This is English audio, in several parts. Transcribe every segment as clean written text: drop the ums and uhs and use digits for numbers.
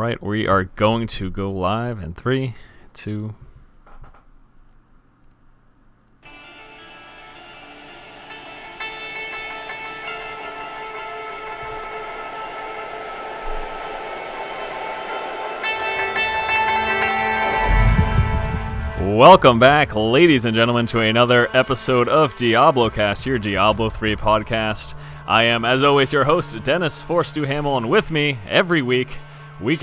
right, we are going to go live in 3, 2. Welcome back, ladies and gentlemen, to another episode of DiabloCast, your Diablo 3 podcast. I am, as always, your host, Dennis Force Duhamel, and with me every week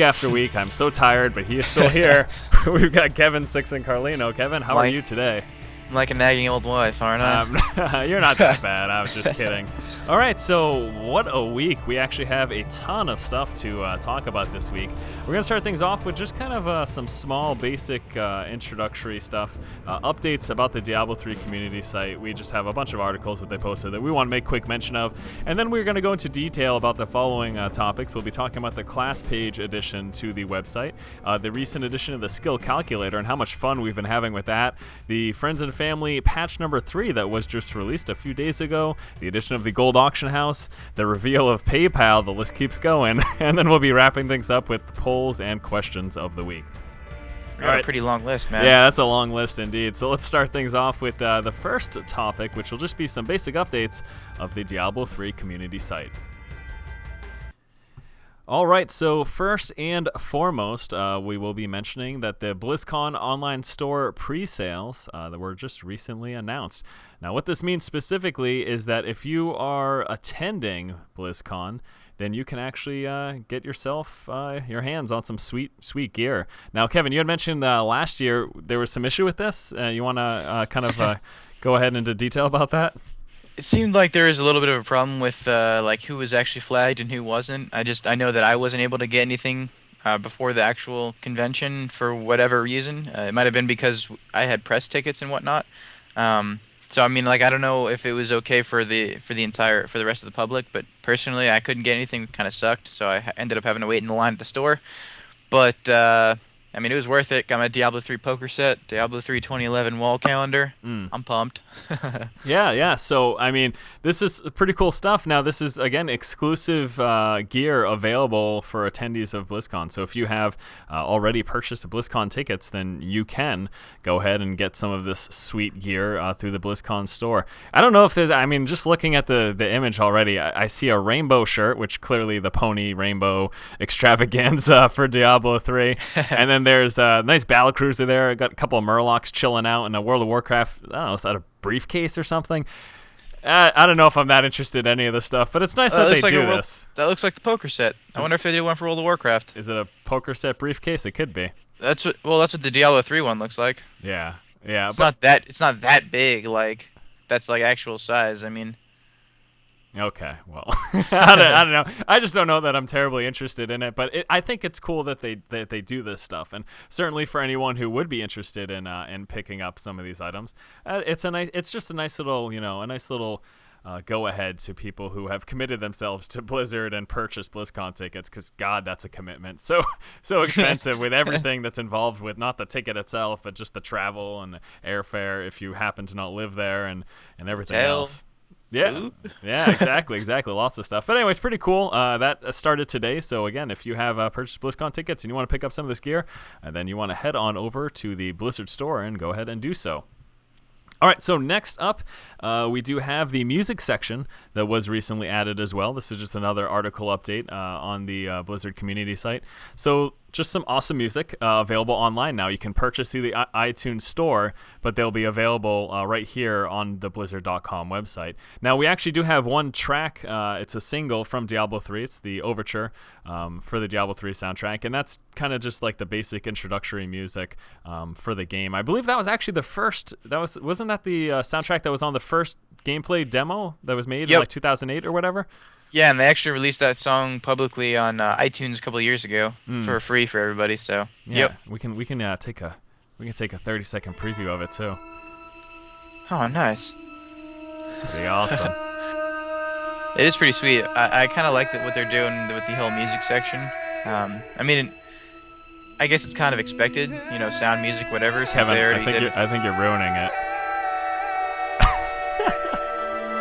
after week, I'm so tired, but he is still here. We've got Kevin Sixen Carlino. Kevin, how are you today? I'm like a nagging old wife, aren't I? You're not that bad. I was just kidding. All right, so what a week. We actually have a ton of stuff to talk about this week. We're going to start things off with just kind of some small, basic introductory stuff, updates about the Diablo 3 community site. We just have a bunch of articles that they posted that we want to make quick mention of. And then we're going to go into detail about the following topics. We'll be talking about the class page addition to the website, the recent addition of the skill calculator and how much fun we've been having with that, the Friends and Family patch number 3 that was just released a few days ago, the addition of the gold auction house, the reveal of PayPal, the list keeps going, and then we'll be wrapping things up with polls and questions of the week. All right. A pretty long list, man. Yeah, that's a long list indeed. So let's start things off with the first topic, which will just be some basic updates of the Diablo 3 community site. All right, so first and foremost, we will be mentioning that the BlizzCon online store pre-sales that were just recently announced. Now, what this means specifically is that if you are attending BlizzCon, then you can actually get yourself your hands on some sweet gear. Now, Kevin, you had mentioned last year there was some issue with this. You want to kind of go ahead into detail about that? It seemed like there was a little bit of a problem with like who was actually flagged and who wasn't. I know that I wasn't able to get anything before the actual convention for whatever reason. It might have been because I had press tickets and whatnot. So I mean, like, I don't know if it was okay for the rest of the public, but personally, I couldn't get anything. It kind of sucked, so I ended up having to wait in the line at the store. But I mean, it was worth it. Got my Diablo 3 poker set, Diablo 3 2011 wall calendar. I'm pumped. Yeah. So, I mean, this is pretty cool stuff. Now, this is, again, exclusive gear available for attendees of BlizzCon. So if you have already purchased BlizzCon tickets, then you can go ahead and get some of this sweet gear through the BlizzCon store. I don't know if there's, I mean, just looking at the image already, I see a rainbow shirt, which clearly the pony rainbow extravaganza for Diablo 3. And then there's a nice battlecruiser there. Got a couple of Murlocs chilling out in a World of Warcraft. I don't know, is that a briefcase or something? I don't know if I'm that interested in any of this stuff, but it's nice that they do this. That looks like the poker set. I wonder if they did one for World of Warcraft. Is it a poker set briefcase? It could be. That's what the Diablo 3 one looks like. Yeah. It's not that big. Like, that's like actual size. I mean. Okay, well, I don't know. I just don't know that I'm terribly interested in it, but I think it's cool that they do this stuff, and certainly for anyone who would be interested in picking up some of these items, it's just a nice little go ahead to people who have committed themselves to Blizzard and purchased BlizzCon tickets, because God, that's a commitment. So expensive with everything that's involved with not the ticket itself, but just the travel and the airfare if you happen to not live there and everything else. Yeah, exactly. Lots of stuff. But anyways, pretty cool. That started today. So again, if you have purchased BlizzCon tickets and you want to pick up some of this gear, then you want to head on over to the Blizzard store and go ahead and do so. All right, so next up, we do have the music section that was recently added as well. This is just another article update on the Blizzard community site. So just some awesome music available online now. You can purchase through the iTunes store, but they'll be available right here on the Blizzard.com website. Now, we actually do have one track. It's a single from Diablo 3. It's the overture for the Diablo 3 soundtrack, and that's kind of just like the basic introductory music for the game. I believe that was actually the first. Wasn't that the soundtrack that was on the first gameplay demo that was made in like 2008 or whatever? Yeah, and they actually released that song publicly on iTunes a couple of years ago for free for everybody. So yeah, we can take a 30-second preview of it too. Oh, nice. Pretty awesome. It is pretty sweet. I kind of like what they're doing with the whole music section. I mean, I guess it's kind of expected, sound music, whatever. Kevin, I think you're ruining it.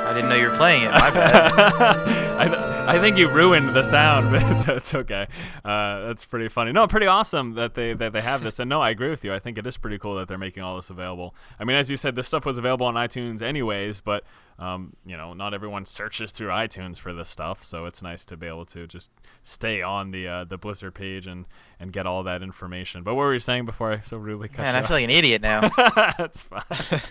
I didn't know you were playing it. My bad. I think you ruined the sound, but it's okay. That's pretty funny. No, pretty awesome that they have this. And no, I agree with you. I think it is pretty cool that they're making all this available. I mean, as you said, this stuff was available on iTunes anyways, but not everyone searches through iTunes for this stuff, so it's nice to be able to just stay on the Blizzard page and get all that information. But what were you saying before I so rudely cut you Man, I off? feel like an idiot now. That's fine.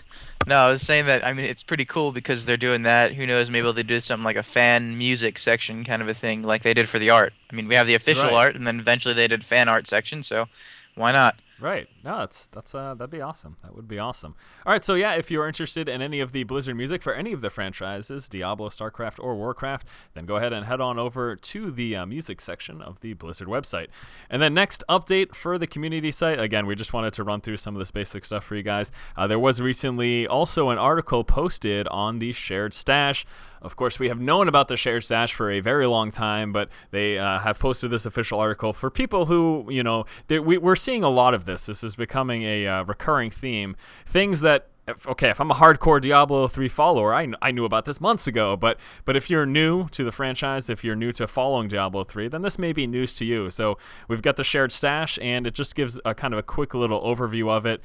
No, I was saying that, I mean, it's pretty cool because they're doing that. Who knows, maybe they'll do something like a fan music section kind of a thing like they did for the art. I mean, we have the official Right. art, and then eventually they did fan art section, so why not? Right. No, that's that'd be awesome. That would be awesome. All right. So yeah, if you're interested in any of the Blizzard music for any of the franchises, Diablo, StarCraft, or Warcraft, then go ahead and head on over to the music section of the Blizzard website. And then next update for the community site. Again, we just wanted to run through some of this basic stuff for you guys. There was recently also an article posted on the shared stash. Of course, we have known about the shared stash for a very long time, but they have posted this official article for people who, we're seeing a lot of this. This is becoming a recurring theme. Things that, if I'm a hardcore Diablo 3 follower, I knew about this months ago, but if you're new to the franchise, if you're new to following Diablo 3, then this may be news to you. So we've got the shared stash, and it just gives a kind of a quick little overview of it.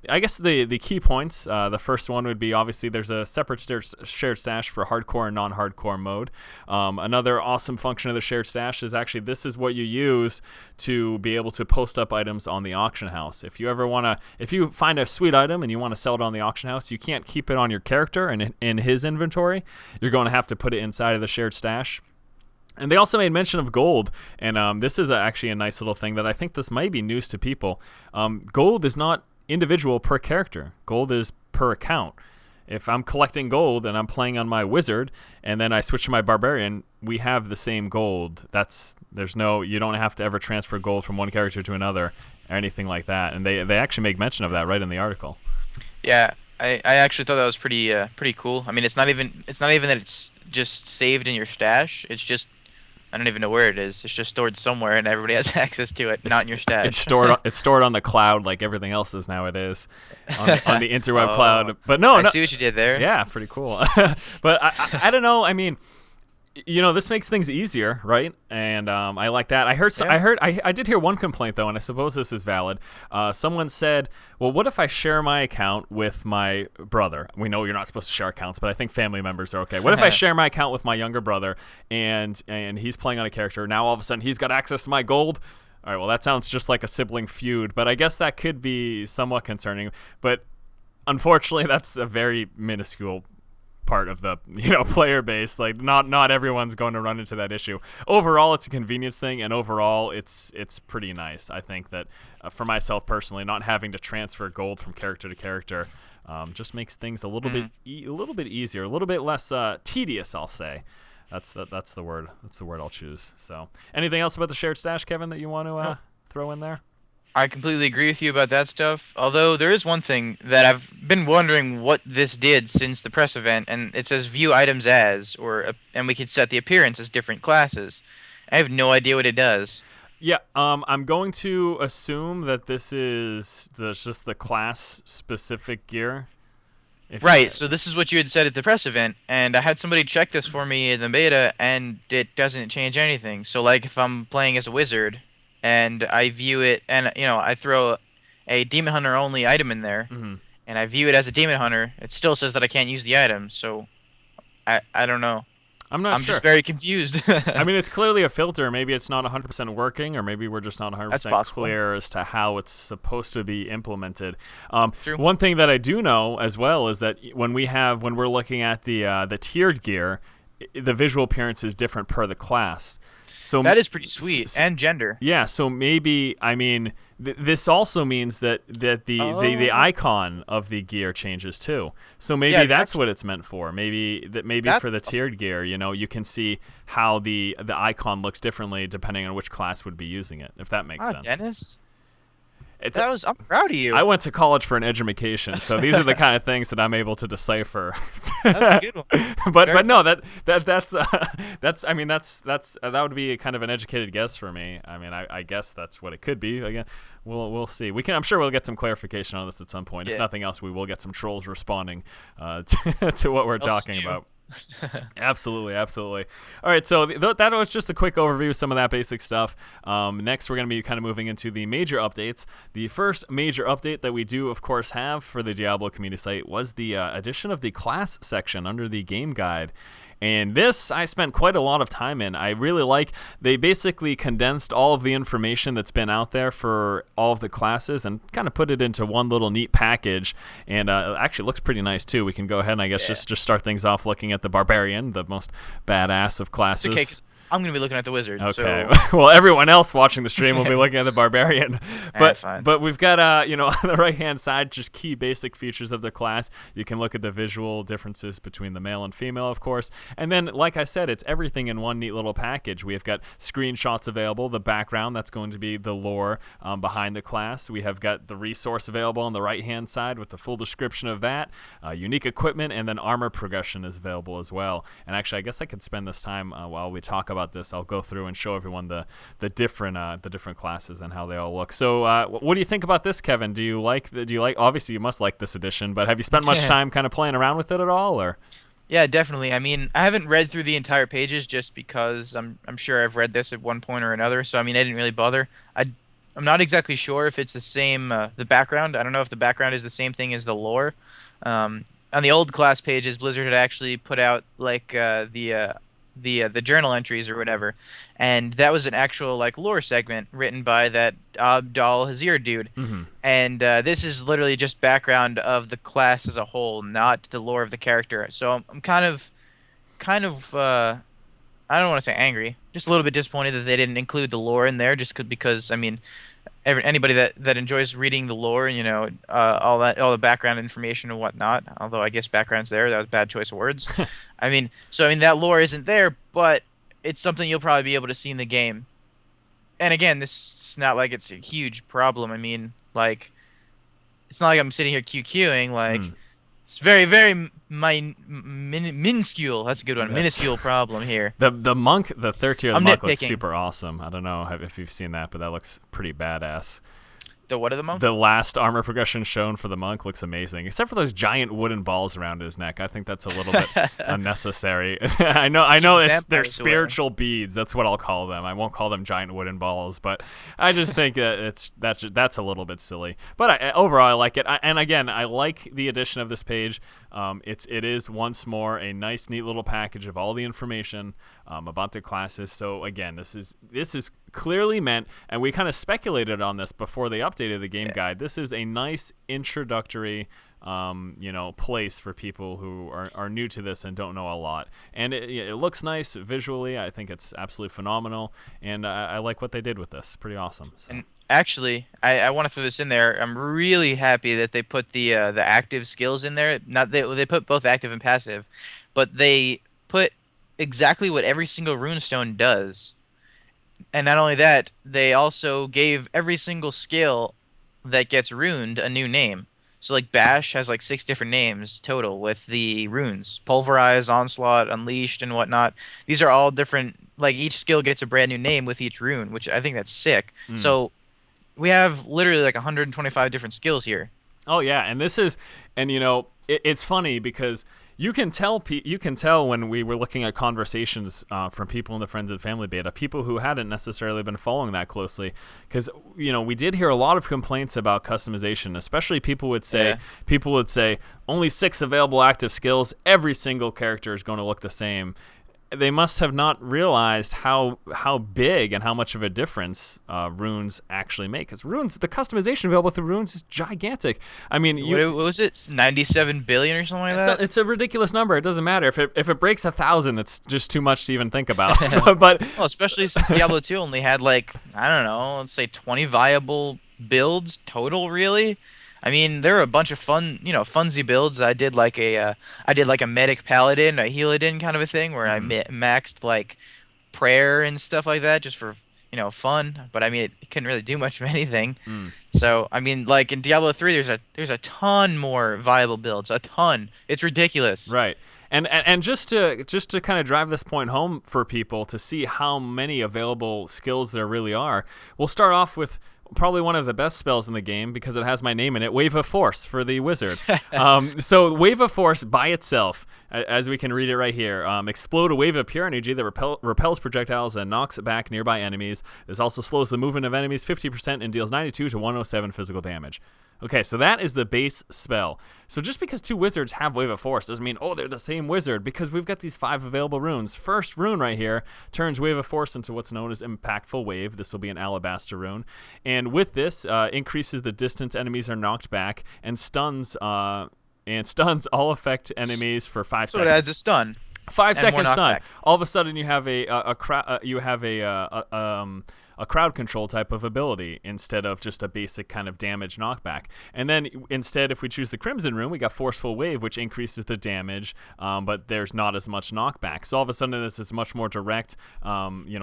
I guess the key points, the first one would be, obviously, there's a separate shared stash for hardcore and non-hardcore mode. Another awesome function of the shared stash is actually this is what you use to be able to post up items on the auction house. If you find a sweet item and you want to sell it on the auction house, you can't keep it on your character and in his inventory. You're going to have to put it inside of the shared stash. And they also made mention of gold, and this is actually a nice little thing that I think this might be news to people. Gold is not individual per character. Gold is per account. If I'm collecting gold and I'm playing on my wizard and then I switch to my barbarian, we have the same gold. You don't have to ever transfer gold from one character to another or anything like that. And they actually make mention of that right in the article. Yeah, I actually thought that was pretty cool. I mean, it's not even that it's just saved in your stash. It's just, I don't even know where it is. It's just stored somewhere, and everybody has access to it, not in your stash. It's stored on the cloud like everything else is nowadays, on the interweb cloud. But no, I see what you did there. Yeah, pretty cool. But I don't know. I mean, this makes things easier, right? And I like that. I did hear one complaint though, and I suppose this is valid. Someone said, "Well, what if I share my account with my brother?" We know you're not supposed to share accounts, but I think family members are okay. What if I share my account with my younger brother, and he's playing on a character? Now all of a sudden he's got access to my gold. All right, well, that sounds just like a sibling feud, but I guess that could be somewhat concerning. But unfortunately, that's a very minuscule part of the player base. Like not everyone's going to run into that issue. Overall, it's a convenience thing, and overall it's pretty nice. I think that for myself personally, not having to transfer gold from character to character just makes things a little bit easier, a little bit less tedious, I'll say. That's the word I'll choose. So anything else about the shared stash, Kevin, that you want to throw in there? I completely agree with you about that stuff. Although there is one thing that I've been wondering what this did since the press event, and it says view items as, and we could set the appearance as different classes. I have no idea what it does. Yeah, I'm going to assume that this is just the class specific gear. Right, so this is what you had said at the press event, and I had somebody check this for me in the beta, and it doesn't change anything. So like if I'm playing as a wizard and I view it, and I throw a demon hunter only item in there, and I view it as a demon hunter, it still says that I can't use the item. So I don't know. I'm not sure. I'm just very confused. I mean, it's clearly a filter. Maybe it's not 100% working, or maybe we're just not 100% clear as to how it's supposed to be implemented. True. One thing that I do know as well is that when we're looking at the tiered gear, the visual appearance is different per the class. So that is pretty sweet, and gender. Yeah, so maybe, I mean, this also means that the icon of the gear changes too. So maybe that's what it's meant for. Maybe for the tiered gear, you can see how the icon looks differently depending on which class would be using it, if that makes sense. Dennis? I'm proud of you. I went to college for an education, so these are the kind of things that I'm able to decipher. That's a good one. but no, that would be a kind of an educated guess for me. I mean, I guess that's what it could be. Again, we'll see. I'm sure we'll get some clarification on this at some point. Yeah. If nothing else, we will get some trolls responding to what we're talking about. Absolutely, absolutely. All right, so that was just a quick overview of some of that basic stuff. Next, we're going to be kind of moving into the major updates. The first major update that we do, of course, have for the Diablo community site was the addition of the class section under the game guide. And this I spent quite a lot of time in. I really like, they basically condensed all of the information that's been out there for all of the classes and kind of put it into one little neat package. And it actually looks pretty nice too. We can go ahead and I guess just start things off looking at the Barbarian, the most badass of classes. It's okay, 'cause I'm going to be looking at the Wizard. Okay. So. Well, everyone else watching the stream will be looking at the Barbarian. Fine. But we've got, on the right-hand side, just key basic features of the class. You can look at the visual differences between the male and female, of course. And then, like I said, it's everything in one neat little package. We have got screenshots available, the background, that's going to be the lore behind the class. We have got the resource available on the right-hand side with the full description of that. Unique equipment, and then armor progression is available as well. And actually, I guess I could spend this time while we talk about this. I'll go through and show everyone the different classes and how they all look. So, what do you think about this, Kevin? Do you like? Obviously, you must like this edition, but have you spent much time kind of playing around with it at all, or? Yeah, definitely. I mean, I haven't read through the entire pages just because I'm sure I've read this at one point or another. So I mean, I didn't really bother. I'm not exactly sure if it's the same the background. I don't know if the background is the same thing as the lore. On the old class pages, Blizzard had actually put out like the journal entries or whatever, and that was an actual like lore segment written by that Abdal Hazir dude. Mm-hmm. And this is literally just background of the class as a whole, not the lore of the character. So I'm kind of I don't want to say angry, just a little bit disappointed that they didn't include the lore in there, just because I mean, anybody that enjoys reading the lore, all the background information and whatnot. Although I guess background's there, that was a bad choice of words. I mean, that lore isn't there, but it's something you'll probably be able to see in the game. And again, this is not like it's a huge problem. I mean, like, it's not like I'm sitting here QQing. Like, it's very, very minuscule. That's a good one. Minuscule problem here. The monk, the third tier of the monk looks nitpicking. super awesome. I don't know if you've seen that, but that looks pretty badass. The what of the monk? The last armor progression shown for the monk looks amazing, except for those giant wooden balls around his neck. I think that's a little bit unnecessary. I know they're spiritual beads. That's what I'll call them. I won't call them giant wooden balls, but I just think that that's a little bit silly. But overall, I like it. And again, I like the addition of this page. It is once more a nice, neat little package of all the information about the classes. So again, this is clearly meant, and we kind of speculated on this before they updated the game guide. This is a nice introductory place for people who are new to this and don't know a lot. And it looks nice visually. I think it's absolutely phenomenal, and I like what they did with this. Pretty awesome. So. And actually, I want to throw this in there. I'm really happy that they put the active skills in there. Not they put both active and passive, but they put exactly what every single runestone does. And not only that, they also gave every single skill that gets runed a new name. So like Bash has like 6 different names total with the runes. Pulverize, Onslaught, Unleashed, and whatnot. These are all different, like each skill gets a brand new name with each rune, which I think that's sick. So we have literally like 125 different skills here. Oh yeah, and this is, and it's funny because you can tell when we were looking at conversations from people in the Friends and Family beta, people who hadn't necessarily been following that closely, because we did hear a lot of complaints about customization. Especially people would say only 6 available active skills. Every single character is going to look the same. They must have not realized how big and how much of a difference runes actually make. Because runes, the customization available through runes is gigantic. I mean, what was it? 97 billion or something like that? It's a ridiculous number. It doesn't matter if it breaks 1,000. It's just too much to even think about. But especially since Diablo 2 only had like, I don't know, let's say 20 viable builds total. Really. I mean, there were a bunch of fun, funsy builds. I did like a medic paladin, a healadin kind of a thing, where I maxed like prayer and stuff like that just for fun. But I mean, it couldn't really do much of anything. So I mean, like in Diablo 3, there's a ton more viable builds, a ton. It's ridiculous. Right. And just to kind of drive this point home for people to see how many available skills there really are, we'll start off with probably one of the best spells in the game because it has my name in it, Wave of Force for the wizard. So Wave of Force by itself as we can read it right here, explode a wave of pure energy that repels projectiles and knocks back nearby enemies. This also slows the movement of enemies 50% and deals 92 to 107 physical damage. Okay, so that is the base spell. So just because 2 wizards have Wave of Force doesn't mean, oh, they're the same wizard, because we've got these 5 available runes. First rune right here turns Wave of Force into what's known as Impactful Wave. This will be an Alabaster rune. And with this, increases the distance enemies are knocked back and stuns all effect enemies for 5 seconds. So it adds a stun. 5 second stun. Knockback. All of a sudden, you have a crowd control type of ability instead of just a basic kind of damage knockback. And then instead, if we choose the Crimson rune, we got Forceful Wave, which increases the damage, but there's not as much knockback. So all of a sudden, this is much more direct,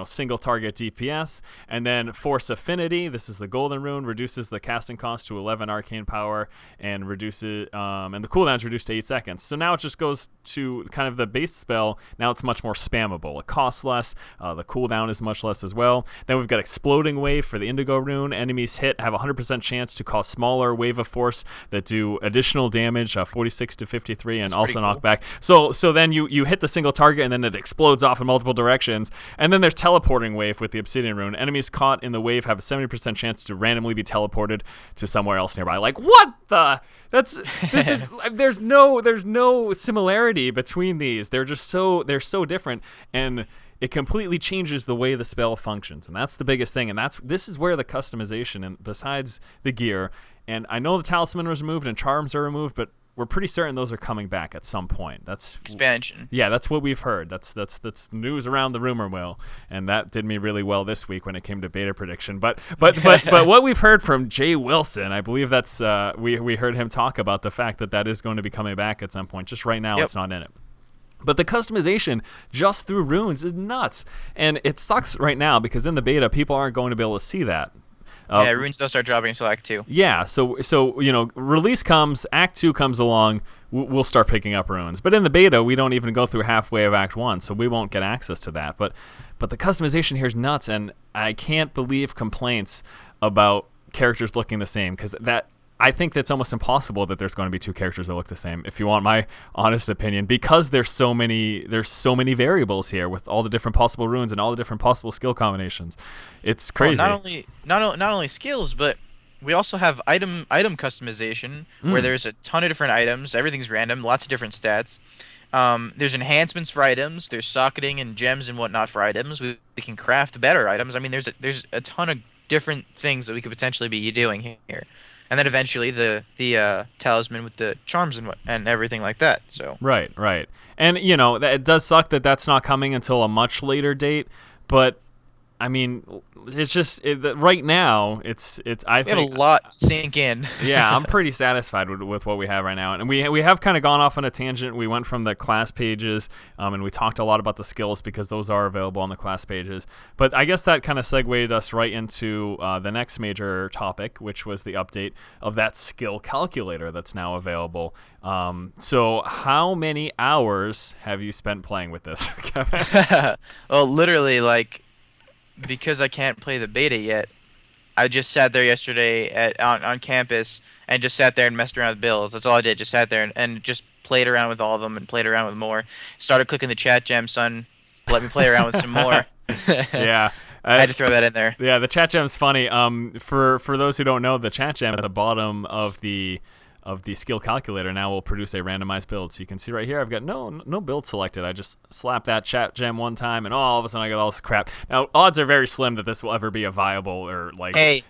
single target DPS. And then Force Affinity, this is the Golden rune, reduces the casting cost to 11 arcane power and reduces, and the cooldown is reduced to 8 seconds. So now it just goes to kind of the base spell. Now it's much more spammable. It costs less. The cooldown is much less as well. Then we've got Exploding Wave for the Indigo rune. Enemies hit have a 100% chance to cause smaller Wave of Force that do additional damage, 46 to 53, and also knockback. So then you hit the single target, and then it explodes off in multiple directions. And then there's Teleporting Wave with the Obsidian rune. Enemies caught in the wave have a 70% chance to randomly be teleported to somewhere else nearby. Like, what the? There's no similarity between these. They're so different, and it completely changes the way the spell functions, and that's the biggest thing. And this is where the customization, and besides the gear, and I know the talisman was removed and charms are removed, but we're pretty certain those are coming back at some point. That's expansion. Yeah, that's what we've heard. That's news around the rumor mill, and that did me really well this week when it came to beta prediction. But what we've heard from Jay Wilson, I believe that's we heard him talk about the fact that is going to be coming back at some point. Just right now, It's not in it. But the customization just through runes is nuts. And it sucks right now because in the beta, people aren't going to be able to see that. Runes don't start dropping until Act 2. Yeah, so release comes, Act 2 comes along, we'll start picking up runes. But in the beta, we don't even go through halfway of Act 1, so we won't get access to that. But the customization here is nuts, and I can't believe complaints about characters looking the same, because I think that's almost impossible that there's going to be 2 characters that look the same, if you want my honest opinion, because there's so many variables here with all the different possible runes and all the different possible skill combinations. It's crazy. Not only skills, but we also have item customization where there's a ton of different items. Everything's random, lots of different stats. There's enhancements for items. There's socketing and gems and whatnot for items. We can craft better items. I mean, there's a ton of different things that we could potentially be doing here. And then eventually the talisman with the charms and everything like that. So right, and it does suck that that's not coming until a much later date. But I mean, it's just right now. It's. I think we have a lot to sink in. Yeah, I'm pretty satisfied with what we have right now, and we have kind of gone off on a tangent. We went from the class pages, and we talked a lot about the skills because those are available on the class pages. But I guess that kind of segued us right into the next major topic, which was the update of that skill calculator that's now available. So how many hours have you spent playing with this, Kevin? Well, literally, because I can't play the beta yet, I just sat there yesterday on campus and just sat there and messed around with builds. That's all I did. Just sat there and just played around with all of them and played around with more. Started clicking the chat gem, son. Let me play around with some more. Yeah. I had to throw that in there. Yeah, the chat gem's funny. For those who don't know, the chat gem at the bottom of the skill calculator now will produce a randomized build. So you can see right here, I've got no build selected. I just slap that chat gem one time, and all of a sudden I got all this crap. Now, odds are very slim that this will ever be a viable or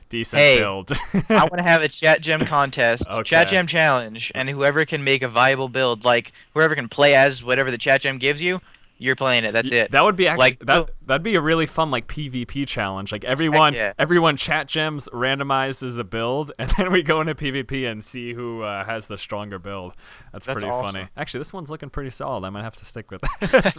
decent build. I want to have a chat gem contest, Okay. Chat gem challenge, and whoever can make a viable build, whoever can play as whatever the chat gem gives you, you're playing it. That's it. That would be that'd be a really fun PvP challenge. Everyone chat gems randomizes a build, and then we go into PvP and see who has the stronger build. That's pretty awesome. funny. Actually, this one's looking pretty solid. I might have to stick with this.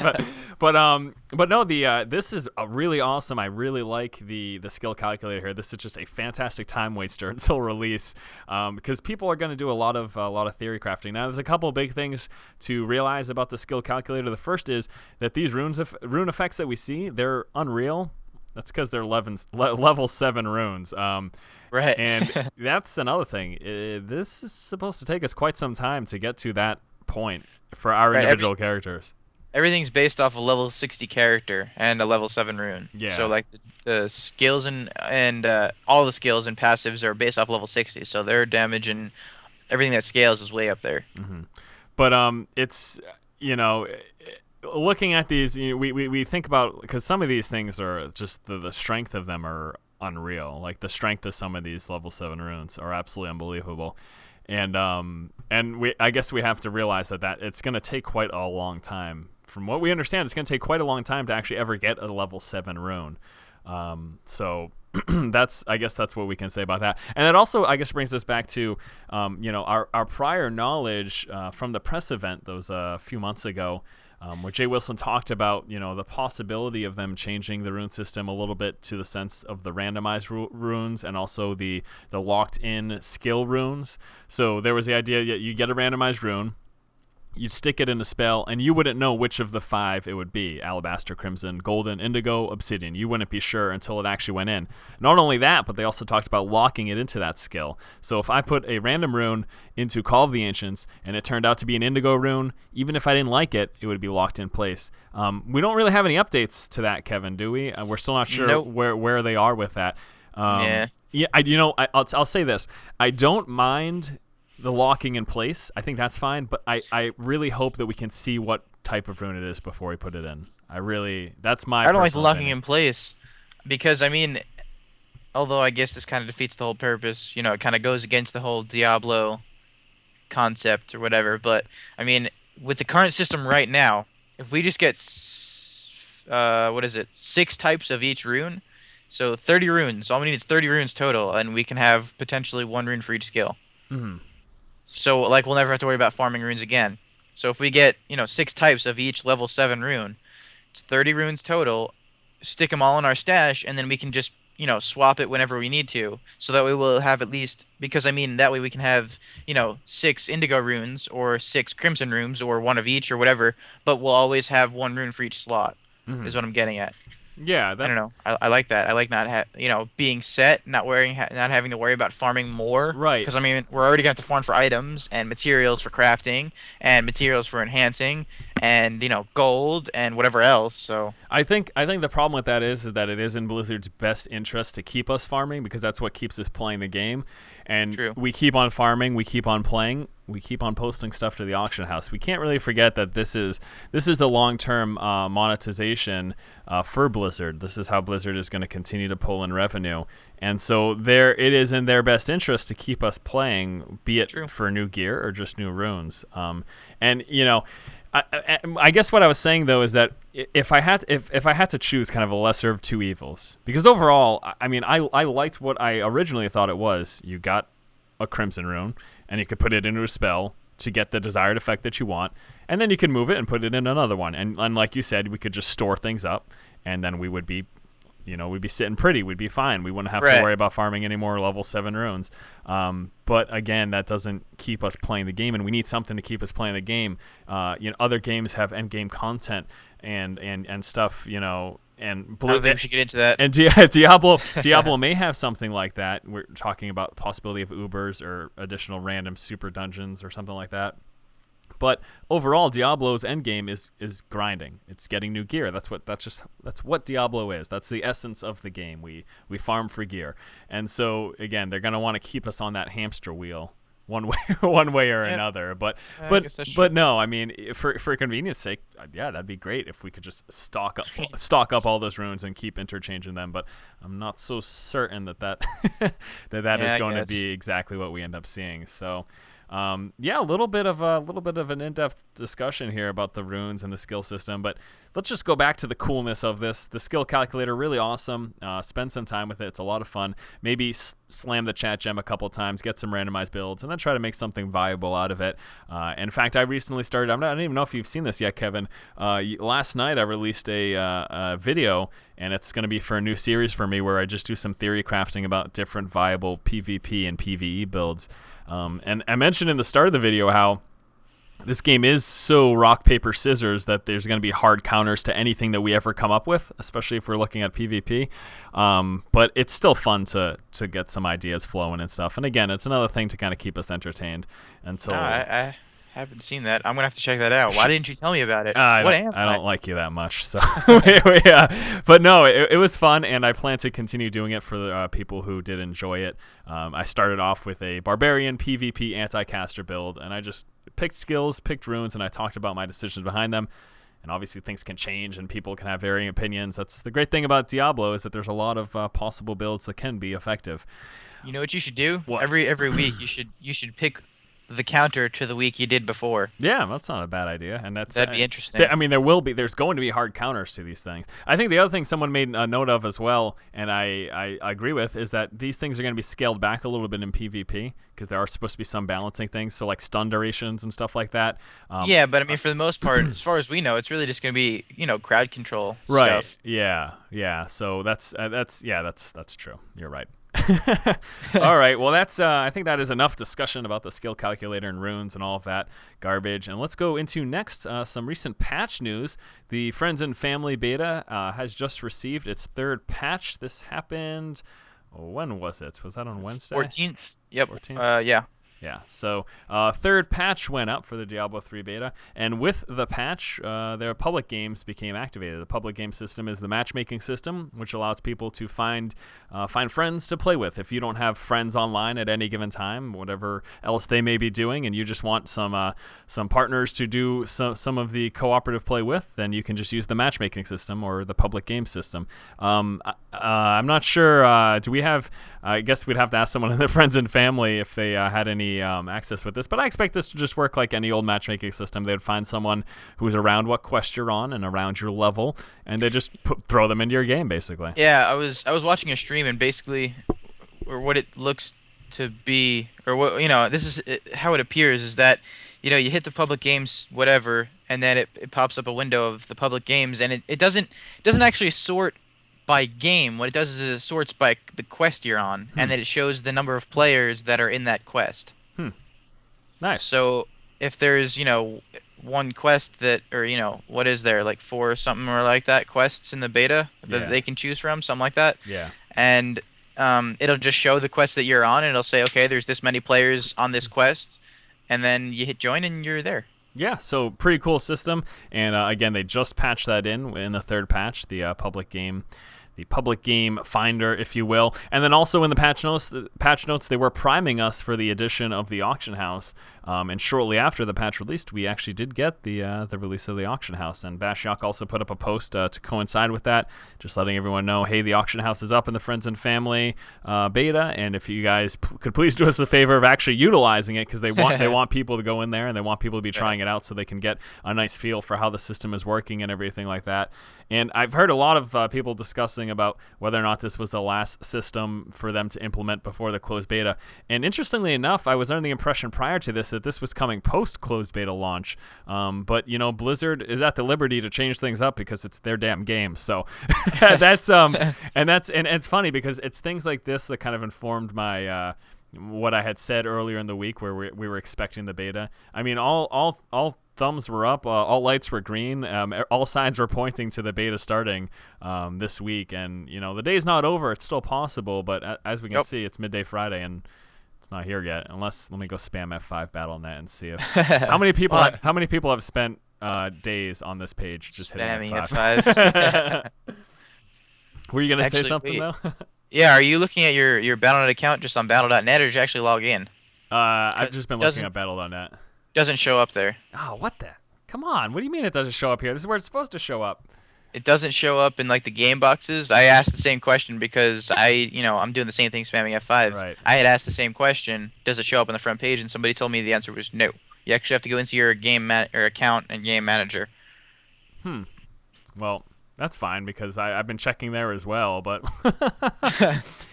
but no, this is really awesome. I really like the skill calculator here. This is just a fantastic time waster until release, because people are going to do a lot of theory crafting. Now, there's a couple of big things to realize about the skill calculator. The first is that these rune effects that we see, they're unreal. That's because they're level 7 runes. Right. And that's another thing. This is supposed to take us quite some time to get to that point for our Right. individual characters. Everything's based off a level 60 character and a level 7 rune. So Yeah. like the skills and all the skills and passives are based off level 60. So their damage and everything that scales is way up there. But it's you know, looking at these, we think about, because some of these things are just the strength of them are unreal. Like the strength of some of these level 7 runes are absolutely unbelievable. And we, I guess we have to realize that it's going to take quite a long time. From what we understand, it's going to take quite a long time to actually ever get a level 7 rune. So I guess that's what we can say about that. And that also, I guess, brings us back to, our prior knowledge from the press event that was a few months ago, where Jay Wilson talked about, the possibility of them changing the rune system a little bit to the sense of the randomized runes and also the locked-in skill runes. So there was the idea that you get a randomized rune, you'd stick it in a spell, and you wouldn't know which of the 5 it would be: Alabaster, Crimson, Golden, Indigo, Obsidian. You wouldn't be sure until it actually went in. Not only that, but they also talked about locking it into that skill. So if I put a random rune into Call of the Ancients, and it turned out to be an Indigo rune, even if I didn't like it, it would be locked in place. We don't really have any updates to that, Kevin, do we? We're still not sure Nope. where they are with that. Yeah. Yeah, I'll say this. I don't mind the locking in place. I think that's fine, but I really hope that we can see what type of rune it is before we put it in. That's my I don't like the personal locking opinion. in place because I mean, although I guess this kind of defeats the whole purpose, it kind of goes against the whole Diablo concept or whatever. But I mean, with the current system right now, if we just get what is it, 6 types of each rune, so 30 runes. All we need is 30 runes total, and we can have potentially 1 rune for each skill. Hmm. So like we'll never have to worry about farming runes again. So if we get 6 types of each level 7 rune, it's 30 runes total. Stick them all in our stash, and then we can just swap it whenever we need to. So that way we'll have at least, because I mean that way we can have 6 indigo runes or 6 crimson runes or 1 of each or whatever. But we'll always have 1 rune for each slot. Is what I'm getting at. Yeah, I don't know. I like that. I like not being set, not not having to worry about farming more. right. Because I mean, we're already going to have to farm for items and materials for crafting and materials for enhancing and gold and whatever else. So I think the problem with that is that it is in Blizzard's best interest to keep us farming, because that's what keeps us playing the game. And True. we keep on farming, we keep on playing, we keep on posting stuff to the auction house. We can't really forget that this is the long-term monetization for Blizzard. This is how Blizzard is going to continue to pull in revenue. And so it is in their best interest to keep us playing, be it True. for new gear or just new runes. I guess what I was saying though is that if I had to choose kind of a lesser of two evils, because overall, I mean, I liked what I originally thought it was. You got a Crimson rune, and you could put it into a spell to get the desired effect that you want, and then you can move it and put it in another one. And like you said, we could just store things up, and then we would be, we'd be sitting pretty. We'd be fine. We wouldn't have to worry about farming any more level 7 runes. But again, that doesn't keep us playing the game, and we need something to keep us playing the game. Other games have end game content and stuff. And I don't think we should get into that. And Diablo may have something like that. We're talking about the possibility of Ubers or additional random super dungeons or something like that. But overall, Diablo's endgame is grinding. It's getting new gear. That's what Diablo is. That's the essence of the game. We farm for gear, and so again, they're gonna want to keep us on that hamster wheel one way or another. But no, I mean, for convenience sake, yeah, that'd be great if we could just stock up all those runes and keep interchanging them. But I'm not so certain that is going to be exactly what we end up seeing. So. A little bit of an in-depth discussion here about the runes and the skill system, but let's just go back to the coolness of this. The skill calculator, really awesome. Spend some time with it. It's a lot of fun. Maybe slam the chat gem a couple times, get some randomized builds, and then try to make something viable out of it. In fact, I recently started. I don't even know if you've seen this yet, Kevin. Last night I released a video, and it's going to be for a new series for me where I just do some theory crafting about different viable PvP and PvE builds. And I mentioned in the start of the video how this game is so rock, paper, scissors that there's going to be hard counters to anything that we ever come up with, especially if we're looking at PvP. But it's still fun to get some ideas flowing and stuff. And again, it's another thing to kind of keep us entertained until... I Haven't seen that. I'm gonna have to check that out. Why didn't you tell me about it? I What don't am I I? don't like you that much, so but no, it was fun, and I plan to continue doing it for the people who did enjoy it. I started off with a barbarian PvP anti-caster build, and I just picked skills, picked runes, and I talked about my decisions behind them. And obviously things can change, and people can have varying opinions. That's the great thing about Diablo, is that there's a lot of possible builds that can be effective. You know what you should do? What? Every week you should pick the counter to the week you did before. Yeah, that's not a bad idea, and that's. That'd be interesting. I mean, there's going to be hard counters to these things. I think the other thing someone made a note of as well, and I agree with, is that these things are going to be scaled back a little bit in PvP because there are supposed to be some balancing things, so like stun durations and stuff like that. Yeah, but I mean, for the most part, as far as we know, it's really just going to be, crowd control Right. stuff. Yeah. So that's true. You're right. All right. Well, that's I think that is enough discussion about the skill calculator and runes and all of that garbage. And let's go into next some recent patch news. The Friends and Family beta has just received its third patch. This happened. When was it? Was that on Wednesday? 14th. Yep. 14th? Yeah. Yeah, so third patch went up for the Diablo 3 beta, and with the patch, their public games became activated. The public game system is the matchmaking system, which allows people to find friends to play with. If you don't have friends online at any given time, whatever else they may be doing, and you just want some partners to do some of the cooperative play with, then you can just use the matchmaking system or the public game system. I'm not sure. Do we have? I guess we'd have to ask someone in the Friends and Family if they had any access with this, but I expect this to just work like any old matchmaking system. They'd find someone who's around what quest you're on and around your level, and they just throw them into your game, basically. Yeah, I was watching a stream, and basically, or what it looks to be, or what this is how it appears, is that you hit the public games whatever, and then it pops up a window of the public games, and it doesn't actually sort by game. What it does is it sorts by the quest you're on, and then it shows the number of players that are in that quest. Nice. So if there's one quest that, or what is there, like 4 or something or like that quests in the beta that they can choose from, something like that. Yeah. And it'll just show the quest that you're on, and it'll say, okay, there's this many players on this quest, and then you hit join and you're there. Yeah, so pretty cool system, and again, they just patched that in the third patch, the public game finder, if you will. And then also in the patch notes, they were priming us for the addition of the auction house. And shortly after the patch released, we actually did get the release of the auction house. And Bashiok also put up a post to coincide with that, just letting everyone know, hey, the auction house is up in the Friends and Family beta, and if you guys could please do us a favor of actually utilizing it, because they want people to go in there and they want people to be trying it out so they can get a nice feel for how the system is working and everything like that. And I've heard a lot of people discussing about whether or not this was the last system for them to implement before the closed beta. And interestingly enough, I was under the impression prior to this that this was coming post closed beta launch. But Blizzard is at the liberty to change things up because it's their damn game. So that's and it's funny because it's things like this that kind of informed my what I had said earlier in the week, where we were expecting the beta. I mean, all thumbs were up, all lights were green, all signs were pointing to the beta starting this week. And the day's not over; it's still possible. But as we can see, it's midday Friday, and it's not here yet. Unless, let me go spam F5 Battle.net and see if how many people have spent days on this page just hitting F5. Were you gonna say something though? Yeah, are you looking at your Battle.net account just on Battle.net, or did you actually log in? I've just been looking at Battle.net. Doesn't show up there. Oh, what the? Come on. What do you mean it doesn't show up here? This is where it's supposed to show up. It doesn't show up in like the game boxes. I asked the same question because I'm doing the same thing, spamming F5. Right. I had asked the same question. Does it show up on the front page? And somebody told me the answer was no. You actually have to go into your or account and game manager. Well, that's fine because I've been checking there as well. But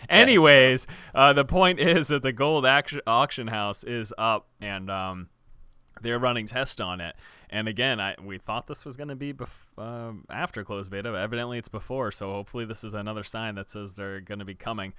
anyways, the point is that the gold auction house is up, and they're running tests on it. And again, we thought this was going to be after closed beta, but evidently it's before. So hopefully this is another sign that says they're going to be coming.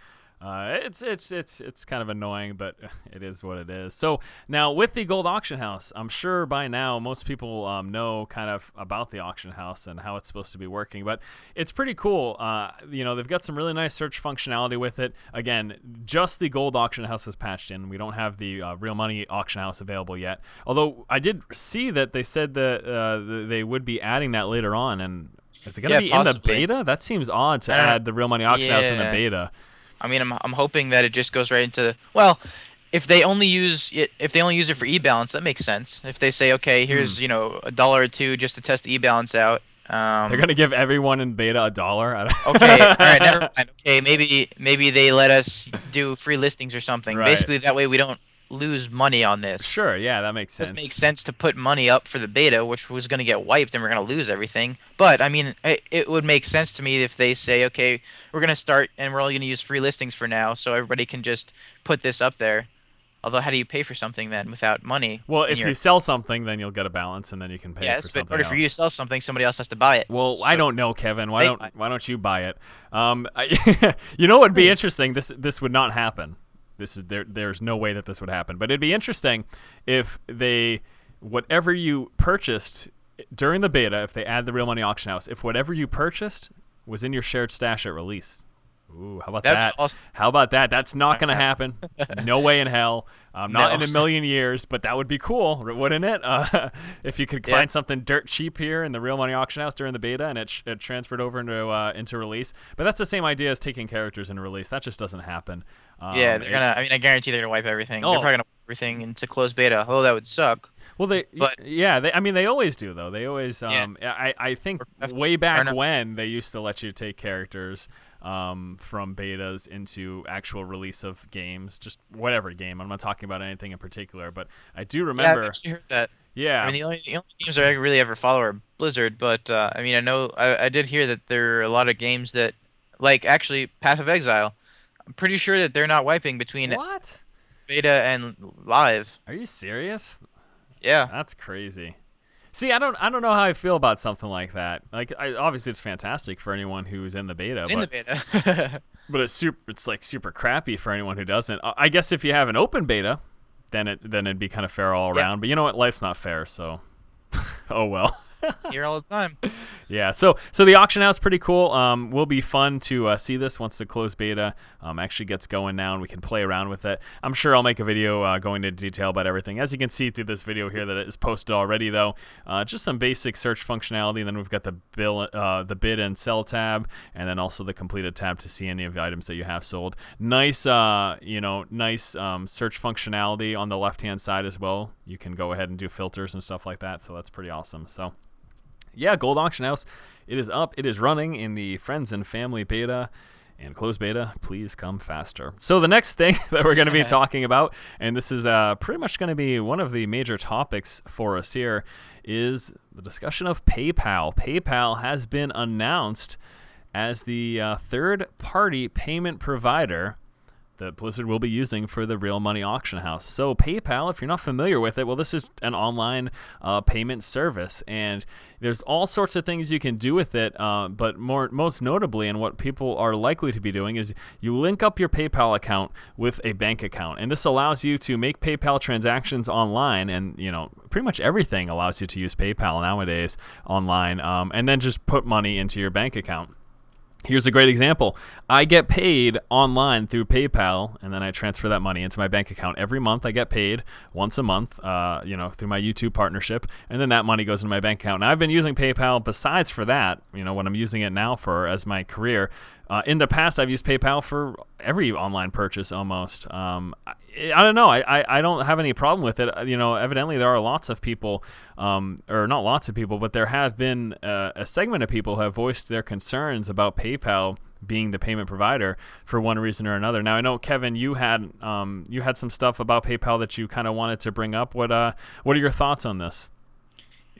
It's kind of annoying, but it is what it is. So now with the gold auction house, I'm sure by now most people know kind of about the auction house and how it's supposed to be working. But it's pretty cool. They've got some really nice search functionality with it. Again, just the gold auction house was patched in. We don't have the real money auction house available yet. Although I did see that they said that they would be adding that later on. And is it going to be possibly. in the beta? That seems odd to add the real money auction house in the beta. I mean, I'm hoping that it just goes right into, well, if they only use it for e-balance, that makes sense. If they say, okay, here's a dollar or two just to test the e-balance out. They're gonna give everyone in beta $1. Okay, all right, never mind. Okay, maybe they let us do free listings or something. Right. Basically, that way we don't lose money on this. Sure, yeah, that makes sense. It makes sense to put money up for the beta, which was going to get wiped and we're going to lose everything. But I mean, it would make sense to me if they say, okay, we're going to start and we're only going to use free listings for now, so everybody can just put this up there. Although, how do you pay for something then without money? Well, if you sell something, then you'll get a balance, and then you can pay for something else. Yes, but in order for you to sell something, somebody else has to buy it. Well, so I don't know, Kevin. Why don't you buy it? You know what would be interesting? This would not happen. There's no way that this would happen. But it'd be interesting if whatever you purchased during the beta, if they add the real money auction house, if whatever you purchased was in your shared stash at release. Ooh, how about that? Awesome. How about that? That's not going to happen. No way in hell. Not in a million years, but that would be cool, wouldn't it? If you could find something dirt cheap here in the real money auction house during the beta and it transferred over into release. But that's the same idea as taking characters into release. That just doesn't happen. They're gonna. I mean, I guarantee they're gonna wipe everything. They're probably gonna wipe everything into closed beta. Although that would suck. Well, they always do though. They always. I think way back when they used to let you take characters from betas into actual release of games, just whatever game. I'm not talking about anything in particular, but I do remember. Yeah, I actually heard that. Yeah. I mean, the only games I really ever follow are Blizzard, but I mean, I did hear that there are a lot of games that, like actually Path of Exile. I'm pretty sure that they're not wiping between what? Beta and live. Are you serious? Yeah. That's crazy. See, I don't know how I feel about something like that. Like, obviously it's fantastic for anyone who's in the beta. But it's super crappy for anyone who doesn't. I guess if you have an open beta, then it'd be kind of fair all around. But you know what? Life's not fair, so oh well. Here all the time. Yeah, so the auction house pretty cool. Will be fun to see this once the closed beta actually gets going now and we can play around with it. I'm sure I'll make a video going into detail about everything. As you can see through this video here that it is posted already, though, just some basic search functionality. And then we've got the bid and sell tab, and then also the completed tab to see any of the items that you have sold. Nice, search functionality on the left-hand side as well. You can go ahead and do filters and stuff like that. So that's pretty awesome. So. Yeah, Gold Auction House, it is up. It is running in the Friends and Family beta and closed beta. Please come faster. So the next thing that we're going to be talking about, and this is pretty much going to be one of the major topics for us here, is the discussion of PayPal. PayPal has been announced as the third-party payment provider that Blizzard will be using for the real money auction house. So PayPal, if you're not familiar with it, well, this is an online payment service, and there's all sorts of things you can do with it, but most notably, and what people are likely to be doing, is you link up your PayPal account with a bank account, and this allows you to make PayPal transactions online, and pretty much everything allows you to use PayPal nowadays online, and then just put money into your bank account. Here's a great example. I get paid online through PayPal, and then I transfer that money into my bank account. Every month I get paid once a month, through my YouTube partnership, and then that money goes into my bank account. And I've been using PayPal besides for that, when I'm using it now as my career. In the past, I've used PayPal for every online purchase almost. I don't know. I don't have any problem with it. Evidently there are lots of people, or not lots of people, but there have been a segment of people who have voiced their concerns about PayPal being the payment provider for one reason or another. Now I know, Kevin, you had some stuff about PayPal that you kind of wanted to bring up. What are your thoughts on this?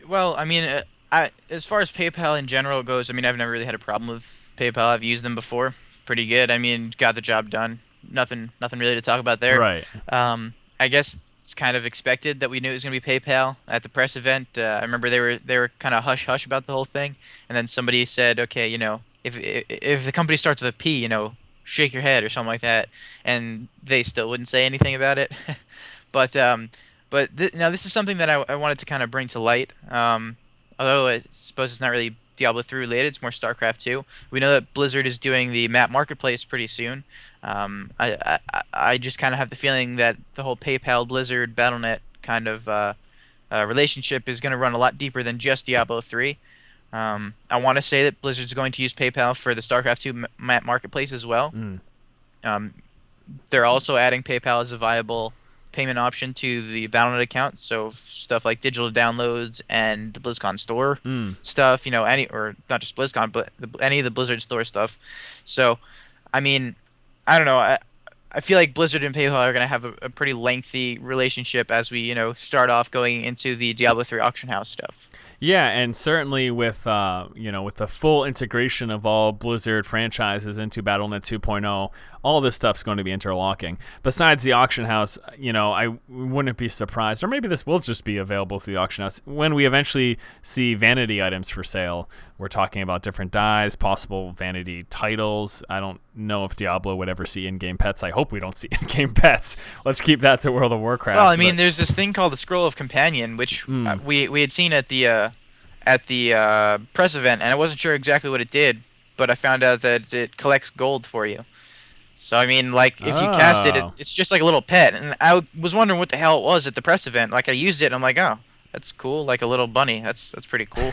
Well, I mean, as far as PayPal in general goes, I mean, I've never really had a problem with PayPal. I've used them before. Pretty good. I mean, got the job done. Nothing really to talk about there. Right. I guess it's kind of expected that we knew it was going to be PayPal at the press event. I remember they were kind of hush hush about the whole thing, and then somebody said, okay, if the company starts with a P, shake your head or something like that, and they still wouldn't say anything about it. But now this is something that I wanted to kind of bring to light. Although I suppose it's not really Diablo 3 related, it's more StarCraft 2. We know that Blizzard is doing the map marketplace pretty soon. I just kind of have the feeling that the whole PayPal Blizzard BattleNet kind of relationship is going to run a lot deeper than just Diablo 3. I want to say that Blizzard's going to use PayPal for the StarCraft 2 map marketplace as well. Mm. Um, they're also adding PayPal as a viable payment option to the Battle.net account. So stuff like digital downloads and the BlizzCon store stuff, any or not just BlizzCon, but any of the Blizzard store stuff. So, I mean, I don't know. I feel like Blizzard and PayPal are going to have a pretty lengthy relationship as we, start off going into the Diablo 3 auction house stuff. Yeah, and certainly with with the full integration of all Blizzard franchises into Battle.net 2.0, all this stuff's going to be interlocking. Besides the auction house, I wouldn't be surprised, or maybe this will just be available through the auction house when we eventually see vanity items for sale. We're talking about different dyes, possible vanity titles. I don't know if Diablo would ever see in-game pets. I hope we don't see in-game pets. Let's keep that to World of Warcraft. Well, I mean, there's this thing called the Scroll of Companion, which we had seen at the press event, and I wasn't sure exactly what it did, but I found out that it collects gold for you. So, I mean, like, if you cast it, it's just like a little pet. And I was wondering what the hell it was at the press event. Like, I used it, and I'm like, oh, that's cool. Like a little bunny. That's pretty cool.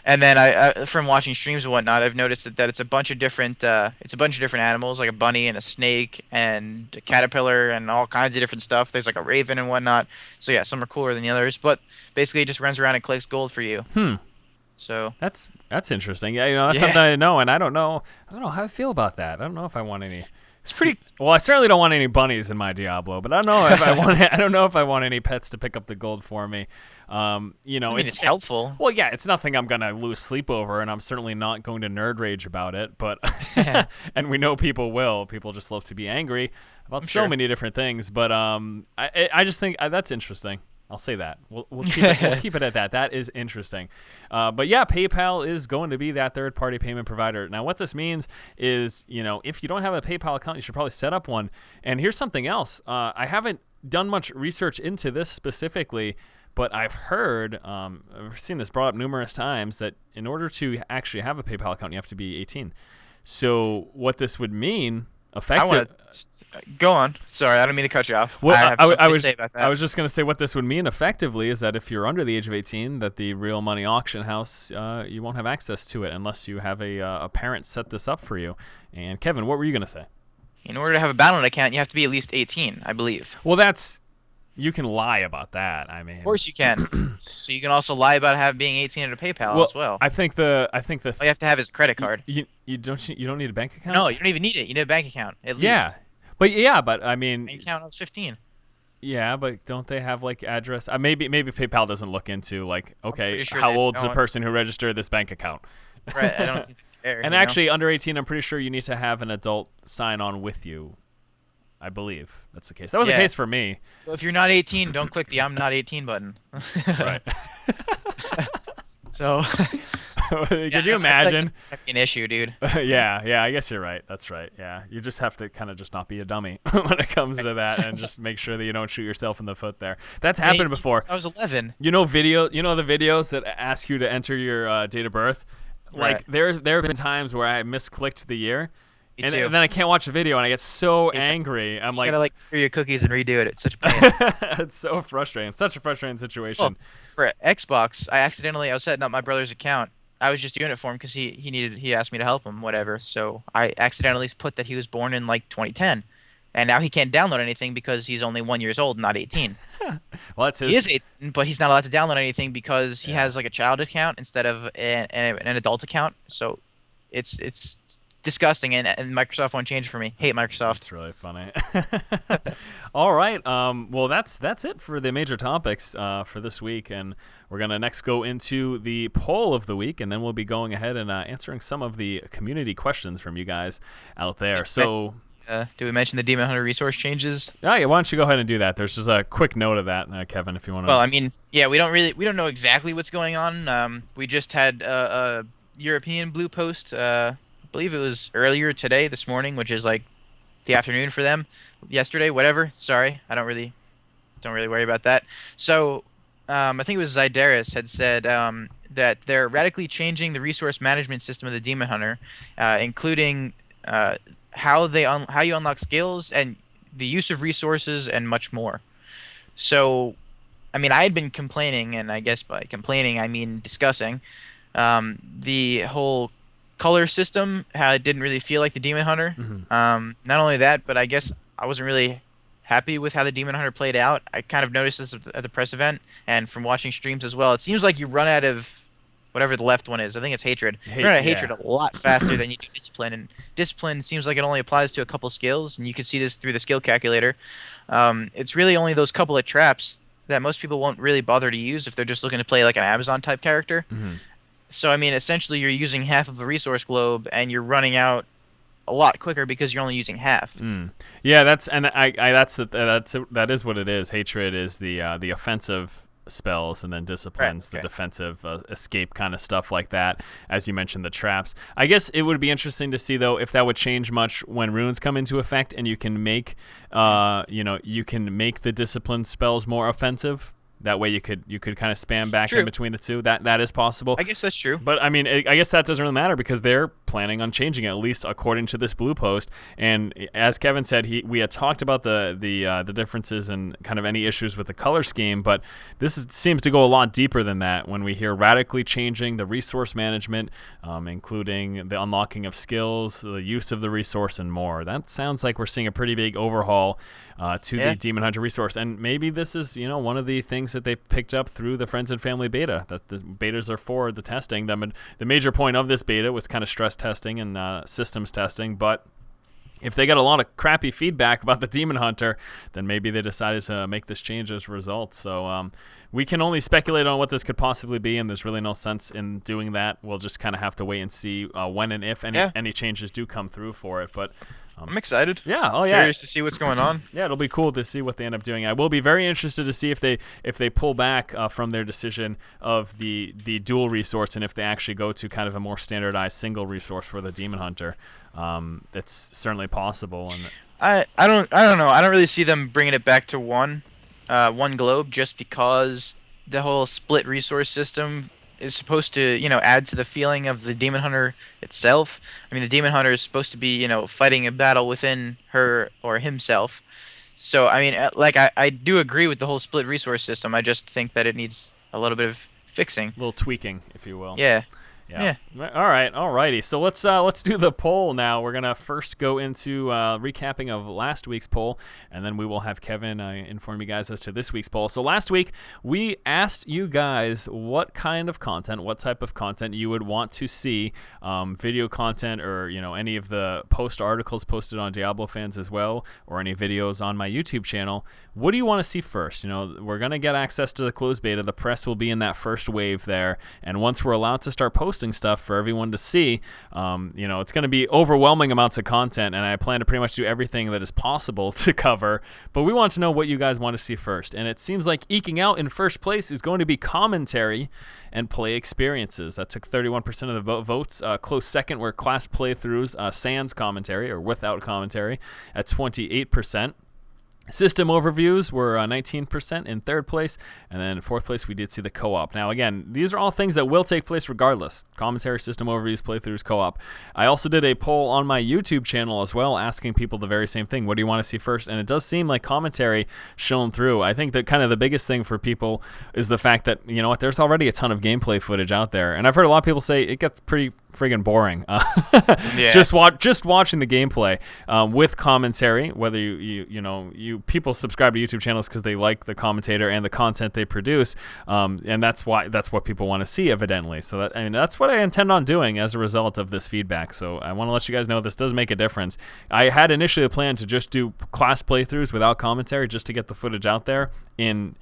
And then I from watching streams and whatnot, I've noticed that it's a bunch of different animals, like a bunny and a snake and a caterpillar and all kinds of different stuff. There's like a raven and whatnot. So yeah, some are cooler than the others, but basically it just runs around and collects gold for you. So that's interesting. Yeah, that's something I didn't know, and I don't know how I feel about that. I don't know if I want any. It's pretty. Well, I certainly don't want any bunnies in my Diablo, but I don't know if I want. I don't know if I want any pets to pick up the gold for me. I mean, it's helpful. Well, yeah, it's nothing I'm gonna lose sleep over, and I'm certainly not going to nerd rage about it. But and we know people will. People just love to be angry about so many different things. But I just think that's interesting. I'll say that. We'll keep it at that. That is interesting. But yeah, PayPal is going to be that third-party payment provider. Now, what this means is, if you don't have a PayPal account, you should probably set up one. And here's something else. I haven't done much research into this specifically, but I've heard, I've seen this brought up numerous times, that in order to actually have a PayPal account, you have to be 18. So what this would mean, Go on. Sorry, I don't mean to cut you off. Well, I have something to say about that. I was just going to say what this would mean effectively is that if you're under the age of 18, that the real money auction house, you won't have access to it unless you have a parent set this up for you. And Kevin, what were you going to say? In order to have a Battle.net account, you have to be at least 18, I believe. Well, you can lie about that. I mean, of course you can. So you can also lie about being 18 at a PayPal as well. I think all you have to have is a credit card. You don't need a bank account? No, you don't even need it. You need a bank account at least. But I mean, bank account was 15. Yeah, but don't they have like address? Maybe PayPal doesn't look into like, okay, sure how old's the person who registered this bank account? Right. I don't think they care. And actually, under 18, I'm pretty sure you need to have an adult sign on with you. I believe that's the case. That was the case for me. So if you're not 18, don't click the I'm not 18 button. Right. So. Could you imagine? That's an issue, dude. Yeah, I guess you're right. That's right. Yeah, you just have to kind of just not be a dummy when it comes to that, and just make sure that you don't shoot yourself in the foot there. That's happened before. I was 11. The videos that ask you to enter your date of birth. Like there have been times where I misclicked the year. And then I can't watch the video, and I get so angry. I'm like, you gotta clear your cookies and redo it. It's such a pain. It's so frustrating. Such a frustrating situation. Well, for Xbox, I was setting up my brother's account. I was just doing it for him because he asked me to help him, whatever. So I accidentally put that he was born in like 2010, and now he can't download anything because he's only 1 year old, not 18. Well, that's his. He is 18, but he's not allowed to download anything because he has like a child account instead of an adult account. So it's disgusting, and Microsoft won't change it for me. Hate Microsoft. It's really funny. All right. Well, that's it for the major topics for this week, and we're gonna next go into the poll of the week, and then we'll be going ahead and answering some of the community questions from you guys out there. So. Do we mention the Demon Hunter resource changes? Oh, yeah, why don't you go ahead and do that? There's just a quick note of that, Kevin, if you want to. Well, I mean, yeah, we don't know exactly what's going on. We just had a European blue post believe it was earlier today, this morning, which is like the afternoon for them, yesterday, whatever. Sorry, I don't really worry about that. So, I think it was Zydaris had said that they're radically changing the resource management system of the Demon Hunter, including how you unlock skills and the use of resources and much more. So, I mean, I had been complaining, and I guess by complaining I mean discussing the whole color system, how it didn't really feel like the Demon Hunter. Not only that, but I guess I wasn't really happy with how the Demon Hunter played out. I kind of noticed this at the press event and from watching streams as well. It seems like you run out of whatever the left one is. I think it's hatred. You run out of hatred a lot faster than you do discipline, and discipline seems like it only applies to a couple skills, and you can see this through the skill calculator. It's really only those couple of traps that most people won't really bother to use if they're just looking to play like an Amazon type character. So I mean, essentially, you're using half of the resource globe, and you're running out a lot quicker because you're only using half. Yeah, that is what it is. Hatred is the offensive spells, and then disciplines the defensive escape kind of stuff like that. As you mentioned, the traps. I guess it would be interesting to see though if that would change much when runes come into effect, and you can make the discipline spells more offensive. That way you could kind of spam back in between the two. That is possible. I guess that's true. But I mean, I guess that doesn't really matter because they're planning on changing it, at least according to this blue post. And as Kevin said, we had talked about the differences and kind of any issues with the color scheme, but seems to go a lot deeper than that. When we hear radically changing the resource management, including the unlocking of skills, the use of the resource, and more, that sounds like we're seeing a pretty big overhaul to the Demon Hunter resource. And maybe this is one of the things that they picked up through the Friends and Family beta, that the betas are for the testing. The major point of this beta was kind of stress testing and systems testing, but if they got a lot of crappy feedback about the Demon Hunter, then maybe they decided to make this change as a result. So we can only speculate on what this could possibly be, and there's really no sense in doing that. We'll just kind of have to wait and see when and if any changes do come through for it. But I'm excited. Yeah. Curious to see what's going on. Yeah, it'll be cool to see what they end up doing. I will be very interested to see if they pull back from their decision of the dual resource, and if they actually go to kind of a more standardized single resource for the Demon Hunter. It's certainly possible. And I don't know. I don't really see them bringing it back to one globe, just because the whole split resource system is supposed to, add to the feeling of the Demon Hunter itself. I mean, the Demon Hunter is supposed to be, fighting a battle within her or himself. So, I mean, I do agree with the whole split resource system. I just think that it needs a little bit of fixing. A little tweaking, if you will. Yeah. Alrighty. So let's do the poll now. We're gonna first go into recapping of last week's poll, and then we will have Kevin inform you guys as to this week's poll. So last week we asked you guys what kind of content, what type of content you would want to see, video content, or any of the post articles posted on Diablo fans as well, or any videos on my YouTube channel. What do you want to see first? We're gonna get access to the closed beta. The press will be in that first wave there, and once we're allowed to start posting stuff for everyone to see, it's going to be overwhelming amounts of content, and I plan to pretty much do everything that is possible to cover, but we want to know what you guys want to see first, and it seems like eking out in first place is going to be commentary and play experiences. That took 31% of the votes. Close second were class playthroughs, sans commentary or without commentary at 28%. System overviews were 19% in third place, and then in fourth place we did see the co-op. Now again, these are all things that will take place regardless. Commentary, system overviews, playthroughs, co-op. I also did a poll on my YouTube channel as well, asking people the very same thing. What do you want to see first? And it does seem like commentary shone through. I think that kind of the biggest thing for people is the fact that, there's already a ton of gameplay footage out there, and I've heard a lot of people say it gets pretty friggin' boring. Just watching the gameplay with commentary, whether you people subscribe to YouTube channels because they like the commentator and the content they produce, and that's what people want to see, evidently. So that's what I intend on doing as a result of this feedback. So I want to let you guys know this does make a difference. I had initially planned to just do class playthroughs without commentary, just to get the footage out there in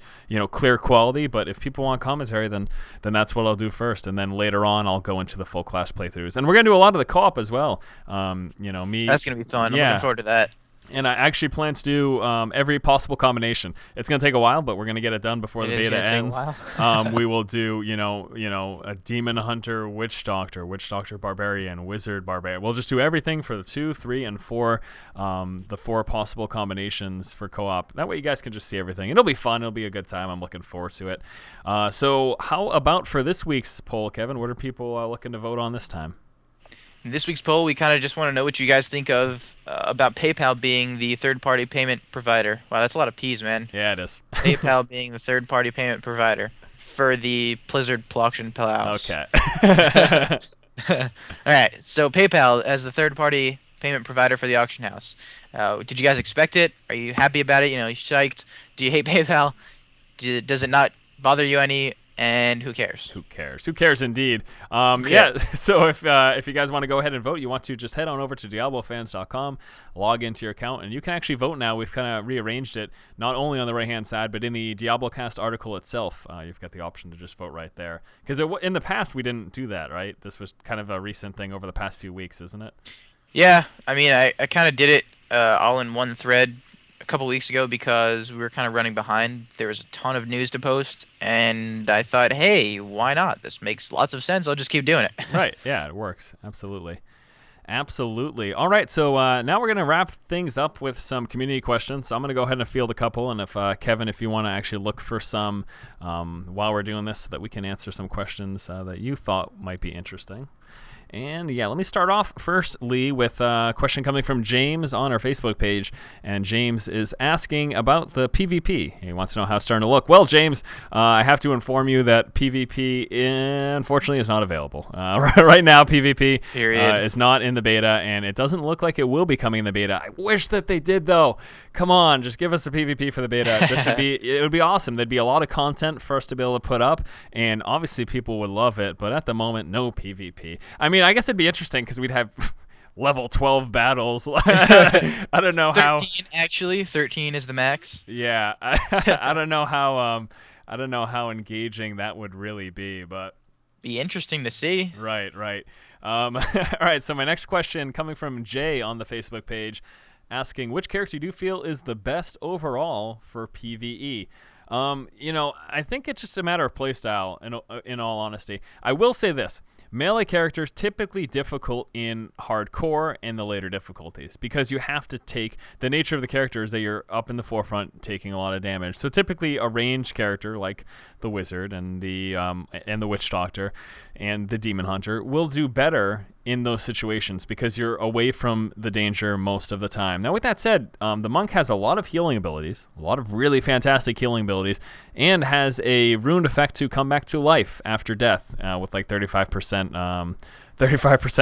clear quality, but if people want commentary, then that's what I'll do first, and then later on I'll go into the full class playthroughs, and we're gonna do a lot of the co-op as well. That's gonna be fun. I'm looking forward to that. And I actually plan to do every possible combination. It's going to take a while, but we're going to get it done before the beta ends. We will do, a Demon Hunter, Witch Doctor Barbarian, Wizard Barbarian. We'll just do everything for the 2, 3, and 4, the 4 possible combinations for co-op. That way you guys can just see everything. It'll be fun. It'll be a good time. I'm looking forward to it. So how about for this week's poll, Kevin? What are people looking to vote on this time? In this week's poll, we kind of just want to know what you guys think of about PayPal being the third-party payment provider. Wow, that's a lot of P's, man. Yeah, it is. PayPal being the third-party payment provider for the Blizzard Auction House. Okay. All right, so PayPal as the third-party payment provider for the auction house. Did you guys expect it? Are you happy about it? You psyched? Do you hate PayPal? Does it not bother you any? And who cares? Who cares? Who cares indeed? Yeah, so if you guys want to go ahead and vote, you want to just head on over to DiabloFans.com, log into your account, and you can actually vote now. We've kind of rearranged it, not only on the right-hand side, but in the DiabloCast article itself. You've got the option to just vote right there. Because in the past, we didn't do that, right? This was kind of a recent thing over the past few weeks, isn't it? Yeah, I mean, I kind of did it all in one thread a couple weeks ago because we were kind of running behind. There was a ton of news to post, and I thought, hey, why not? This makes lots of sense. I'll just keep doing it. Right. Yeah, it works. Absolutely. All right, so now we're going to wrap things up with some community questions. So I'm going to go ahead and field a couple, and if Kevin, if you want to actually look for some while we're doing this so that we can answer some questions that you thought might be interesting. And yeah, let me start off firstly with a question coming from James on our Facebook page. And James is asking about the PvP. He wants to know how it's starting to look. Well, James, I have to inform you that PvP, unfortunately, is not available. Right now, PvP is not in the beta, and it doesn't look like it will be coming in the beta. I wish that they did, though. Come on, just give us the PvP for the beta. It would be awesome. There'd be a lot of content for us to be able to put up, and obviously people would love it. But at the moment, no PvP. I mean, I guess it'd be interesting because we'd have level 12 battles. I don't know 13, how. 13 actually. 13 is the max. Yeah, I don't know how. I don't know how engaging that would really be, but be interesting to see. Right. All right. So my next question coming from Jay on the Facebook page, asking which character do you feel is the best overall for PvE. I think it's just a matter of playstyle, in all honesty. I will say this. Melee characters typically difficult in hardcore and the later difficulties because you have to take the nature of the characters that you're up in the forefront taking a lot of damage. So typically a ranged character like the Wizard and the Witch Doctor and the Demon Hunter will do better in those situations because you're away from the danger most of the time. Now, with that said, the Monk has a lot of healing abilities, a lot of really fantastic healing abilities, and has a ruined effect to come back to life after death with like 35%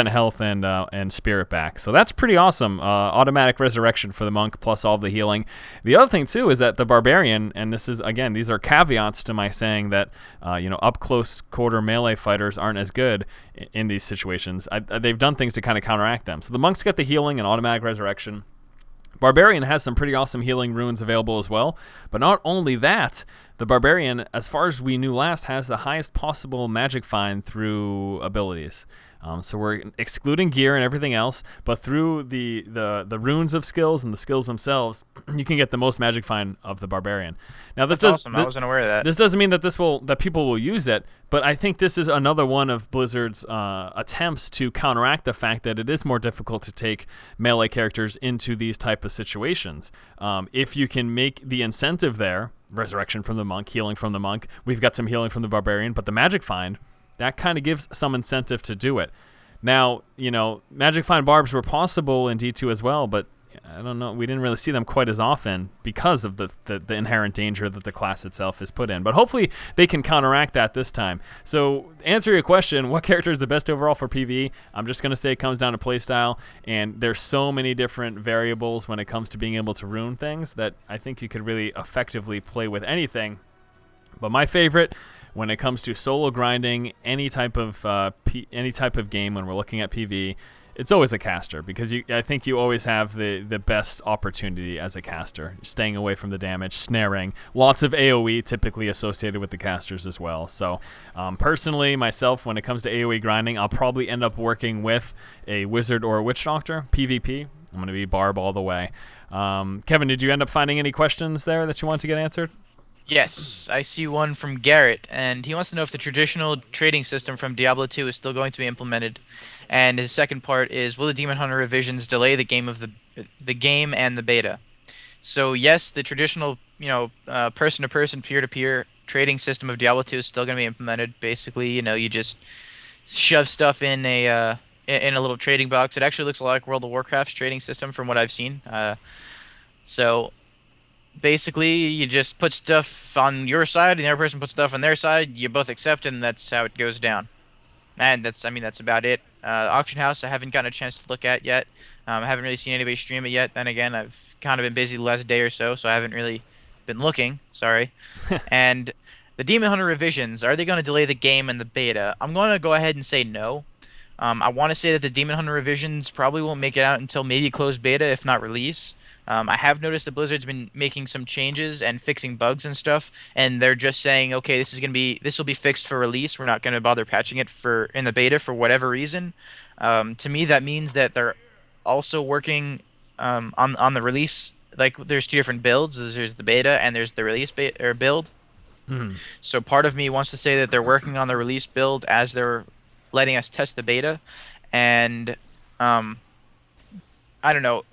health and spirit back. So that's pretty awesome. Automatic resurrection for the Monk plus all of the healing. The other thing too is that the Barbarian, and this is again, these are caveats to my saying that up close quarter melee fighters aren't as good in these situations. They've done things to kind of counteract them. So the Monk's got the healing and automatic resurrection. Barbarian has some pretty awesome healing runes available as well. But not only that, the Barbarian, as far as we knew last, has the highest possible magic find through abilities. So we're excluding gear and everything else, but through the runes of skills and the skills themselves, you can get the most magic find of the Barbarian. Now that's awesome. I wasn't aware of that. This doesn't mean that people will use it, but I think this is another one of Blizzard's attempts to counteract the fact that it is more difficult to take melee characters into these type of situations. If you can make the incentive there, resurrection from the Monk, healing from the Monk, we've got some healing from the Barbarian, but the magic find, that kind of gives some incentive to do it. Now, Magic Find Barbs were possible in D2 as well, but I don't know. We didn't really see them quite as often because of the inherent danger that the class itself is put in. But hopefully they can counteract that this time. So to answer your question, what character is the best overall for PvE? I'm just going to say it comes down to playstyle, and there's so many different variables when it comes to being able to rune things that I think you could really effectively play with anything. But my favorite, when it comes to solo grinding, any type of game when we're looking at PvE, it's always a caster because I think you always have the best opportunity as a caster, staying away from the damage, snaring, lots of AoE typically associated with the casters as well. So personally, myself, when it comes to AoE grinding, I'll probably end up working with a Wizard or a Witch Doctor, PvP. I'm going to be Barb all the way. Kevin, did you end up finding any questions there that you want to get answered? Yes, I see one from Garrett, and he wants to know if the traditional trading system from Diablo 2 is still going to be implemented. And his second part is, will the Demon Hunter revisions delay the game and the beta? So yes, the traditional, person-to-person, peer-to-peer trading system of Diablo 2 is still going to be implemented. Basically, you just shove stuff in a little trading box. It actually looks a lot like World of Warcraft's trading system from what I've seen. So basically, you just put stuff on your side, and the other person puts stuff on their side. You both accept, and that's how it goes down. And that's about it. Auction House, I haven't gotten a chance to look at yet. I haven't really seen anybody stream it yet. Then again, I've kind of been busy the last day or so, so I haven't really been looking. Sorry. And the Demon Hunter revisions, are they going to delay the game and the beta? I'm going to go ahead and say no. I want to say that the Demon Hunter revisions probably won't make it out until maybe closed beta, if not release. I have noticed that Blizzard's been making some changes and fixing bugs and stuff, and they're just saying, okay, this will be fixed for release. We're not going to bother patching it in the beta for whatever reason. To me, that means that they're also working on the release. Like, there's two different builds. There's the beta and there's the release build. Mm-hmm. So part of me wants to say that they're working on the release build as they're letting us test the beta, and I don't know.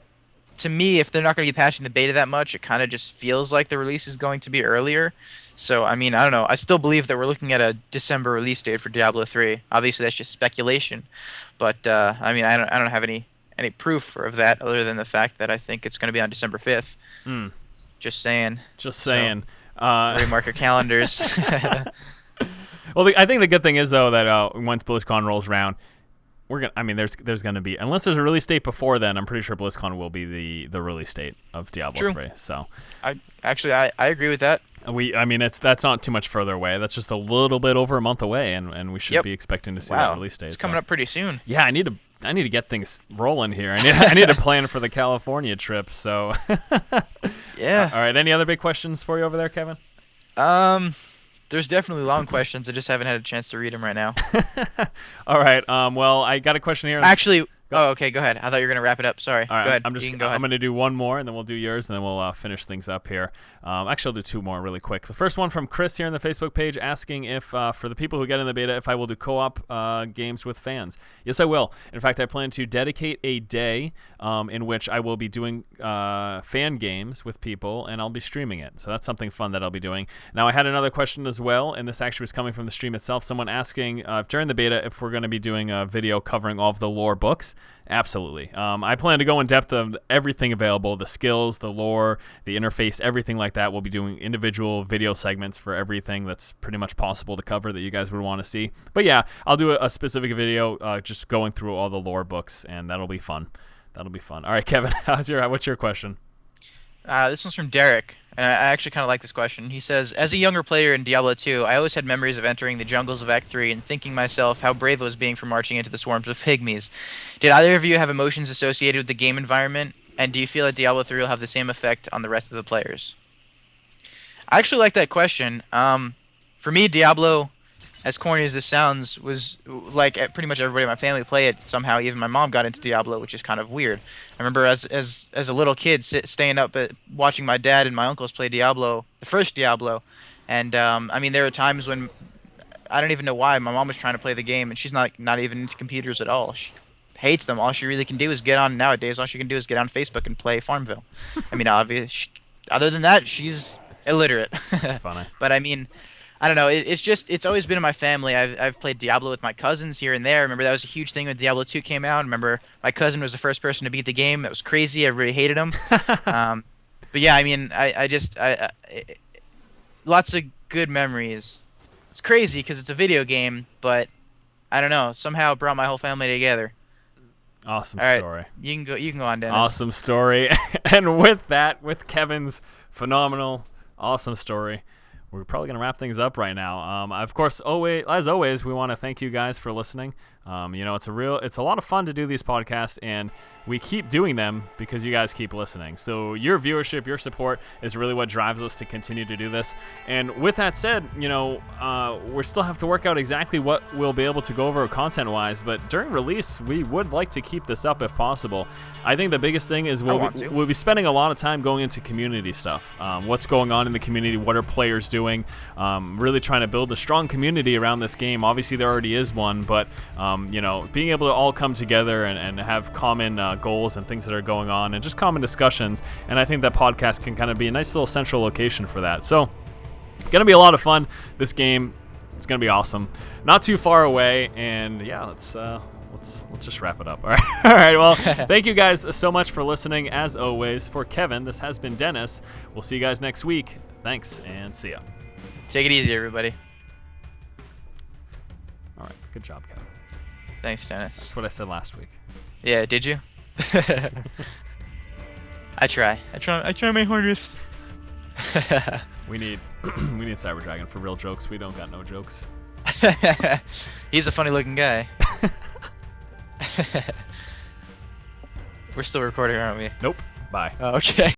To me, if they're not going to be patching the beta that much, it kind of just feels like the release is going to be earlier. So, I mean, I don't know. I still believe that we're looking at a December release date for Diablo 3. Obviously, that's just speculation. But, I mean, I don't have any proof of that other than the fact that I think it's going to be on December 5th. Mm. Just saying. Just saying. Remark your calendars. Well, I think the good thing is, though, that once BlizzCon rolls around, there's gonna be, unless there's a release date before then, I'm pretty sure BlizzCon will be the release date of Diablo 3. So I agree with that. That's not too much further away. That's just a little bit over a month away, and we should be expecting to see that release date. It's coming up pretty soon. Yeah, I need to get things rolling here. I need to plan for the California trip. So yeah. All right. Any other big questions for you over there, Kevin? There's definitely long questions. I just haven't had a chance to read them right now. All right. Well, I got a question here. Actually, okay. Go ahead. I thought you were going to wrap it up. Sorry. All right, go ahead. I'm going to do one more, and then we'll do yours, and then we'll finish things up here. Actually, I'll do two more really quick. The first one from Chris here on the Facebook page asking if, for the people who get in the beta, if I will do co-op games with fans. Yes, I will. In fact, I plan to dedicate a day in which I will be doing fan games with people, and I'll be streaming it. So that's something fun that I'll be doing. Now, I had another question as well, and this actually was coming from the stream itself. Someone asking during the beta if we're going to be doing a video covering all of the lore books. Absolutely. I plan to go in depth of everything available, the skills, the lore, the interface, everything like that. We'll be doing individual video segments for everything that's pretty much possible to cover that you guys would want to see. But yeah, I'll do a specific video just going through all the lore books, and that'll be fun. All right, Kevin, what's your question? This one's from Derek, and I actually kind of like this question. He says, as a younger player in Diablo 2, I always had memories of entering the jungles of Act 3 and thinking myself how brave I was being for marching into the swarms of pygmies. Did either of you have emotions associated with the game environment, and do you feel that Diablo 3 will have the same effect on the rest of the players? I actually like that question. For me, Diablo, as corny as this sounds, was like pretty much everybody in my family play it somehow. Even my mom got into Diablo, which is kind of weird. I remember as a little kid staying up watching my dad and my uncles play Diablo, the first Diablo, and there were times when I don't even know why my mom was trying to play the game, and she's not even into computers at all. She hates them. All she really can do is get on nowadays. All she can do is get on Facebook and play Farmville. Obviously, other than that, she's illiterate. That's funny. But I don't know. It's always been in my family. I've played Diablo with my cousins here and there. Remember that was a huge thing when Diablo 2 came out. Remember my cousin was the first person to beat the game. That was crazy. Everybody hated him. But yeah, I lots of good memories. It's crazy because it's a video game, but I don't know. Somehow it brought my whole family together. Awesome All right, story. You can go on, Dennis. Awesome story. And with Kevin's phenomenal, awesome story, we're probably going to wrap things up right now. Of course, as always, we want to thank you guys for listening. It's a lot of fun to do these podcasts, and we keep doing them because you guys keep listening. So your viewership, your support is really what drives us to continue to do this. And with that said, we still have to work out exactly what we'll be able to go over content-wise, but during release, we would like to keep this up if possible. I think the biggest thing is we'll be spending a lot of time going into community stuff. What's going on in the community? What are players doing? Really trying to build a strong community around this game. Obviously, there already is one, but being able to all come together and have common goals and things that are going on and just common discussions. And I think that podcast can kind of be a nice little central location for that. So, going to be a lot of fun. This game, it's going to be awesome. Not too far away, and yeah, let's just wrap it up. All right. All right. Well, thank you guys so much for listening. As always, for Kevin, this has been Dennis. We'll see you guys next week. Thanks, and see ya. Take it easy, everybody. All right. Good job, Kevin. Thanks, Dennis. That's what I said last week. Yeah, did you? I try my hardest. We need Cyber Dragon for real jokes. We don't got no jokes. He's a funny looking guy. We're still recording, aren't we? Nope. Bye. Oh, okay.